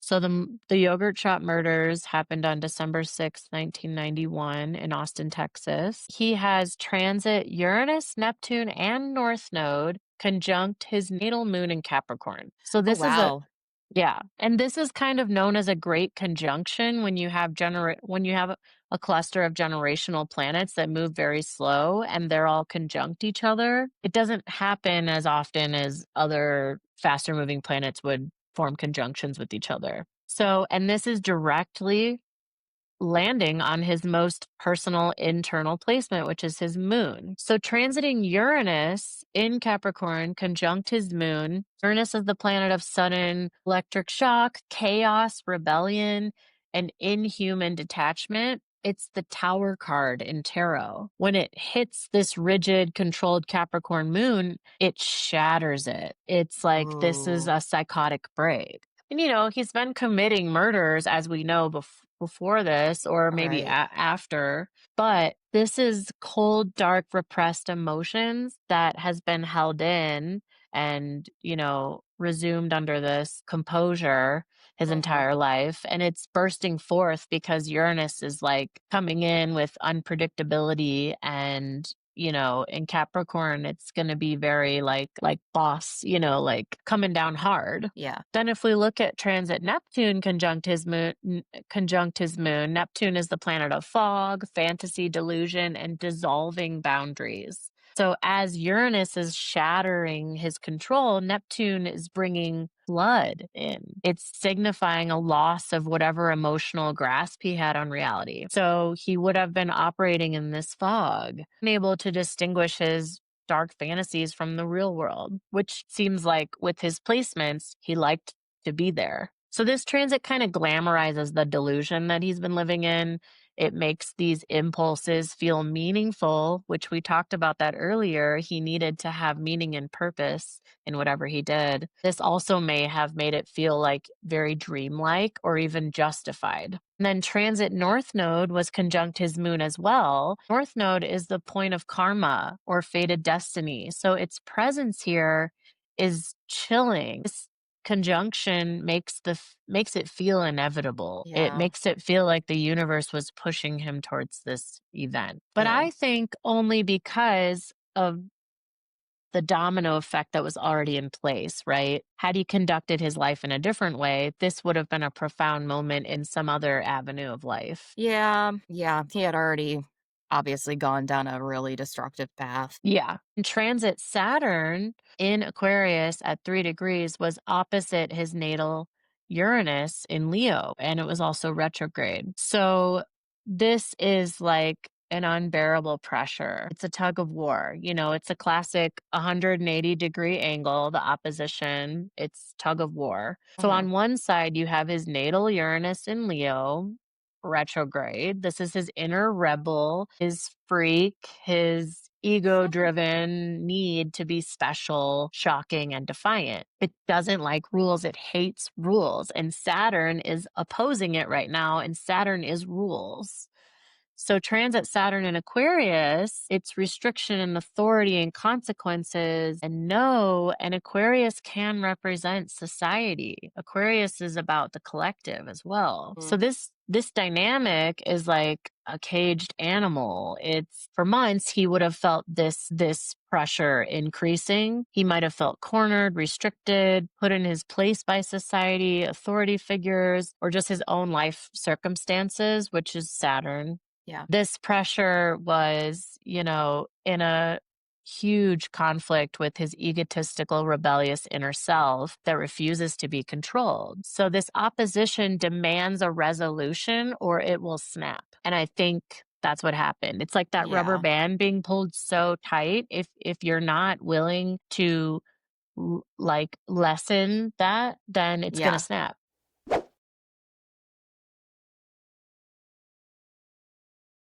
So the yogurt shop murders happened on December 6th, 1991 in Austin, Texas. He has transit Uranus, Neptune, and North Node conjunct his natal moon in Capricorn. So Oh, this is a wow. yeah, and this is kind of known as a great conjunction when you have a cluster of generational planets that move very slow and they're all conjunct each other. It doesn't happen as often as other faster moving planets would form conjunctions with each other. So, and this is directly landing on his most personal internal placement, which is his moon. So, transiting Uranus in Capricorn conjunct his moon. Uranus is the planet of sudden electric shock, chaos, rebellion, and inhuman detachment. It's the Tower card in tarot. When it hits this rigid, controlled Capricorn moon, it shatters it. It's like this is Ooh, a psychotic break. And, he's been committing murders, as we know before this, or all maybe right. after. But this is cold, dark, repressed emotions that has been held in and, resumed under this composure his Mhm. entire life. And it's bursting forth because Uranus is like coming in with unpredictability and in Capricorn, it's going to be very like boss, like coming down hard. Yeah. Then if we look at transit Neptune conjunct his moon, Neptune is the planet of fog, fantasy, delusion, and dissolving boundaries. So as Uranus is shattering his control, Neptune is bringing flood in. It's signifying a loss of whatever emotional grasp he had on reality. So he would have been operating in this fog, unable to distinguish his dark fantasies from the real world, which seems like with his placements, he liked to be there. So this transit kind of glamorizes the delusion that he's been living in. It makes these impulses feel meaningful, which we talked about that earlier. He needed to have meaning and purpose in whatever he did. This also may have made it feel like very dreamlike or even justified. And then transit North Node was conjunct his moon as well. North Node is the point of karma or fated destiny. So its presence here is chilling. This conjunction makes it feel inevitable. It Yeah. makes it feel like the universe was pushing him towards this event. But Good. I think only because of the domino effect that was already in place, right? Had he conducted his life in a different way, this would have been a profound moment in some other avenue of life. Yeah. Yeah. He had already obviously gone down a really destructive path. Yeah. And transit Saturn in Aquarius at 3 degrees was opposite his natal Uranus in Leo, and it was also retrograde. So this is like an unbearable pressure. It's a tug of war. It's a classic 180-degree angle, the opposition. It's tug of war. So Hmm. on one side, you have his natal Uranus in Leo, retrograde. This is his inner rebel, his freak, his ego driven need to be special, shocking, and defiant. It doesn't like rules, it hates rules. And Saturn is opposing it right now, and Saturn is rules. So, transit Saturn in Aquarius, it's restriction and authority and consequences. And no, and Aquarius can represent society. Aquarius is about the collective as well. So, this dynamic is like a caged animal. It's for months he would have felt this pressure increasing. He might have felt cornered, restricted, put in his place by society, authority figures, or just his own life circumstances, which is Saturn. Yeah. This pressure was, in a huge conflict with his egotistical, rebellious inner self that refuses to be controlled. So this opposition demands a resolution or it will snap. And I think that's what happened. It's like that rubber Yeah. band being pulled so tight. If you're not willing to like lessen that, then it's going to Yeah. snap.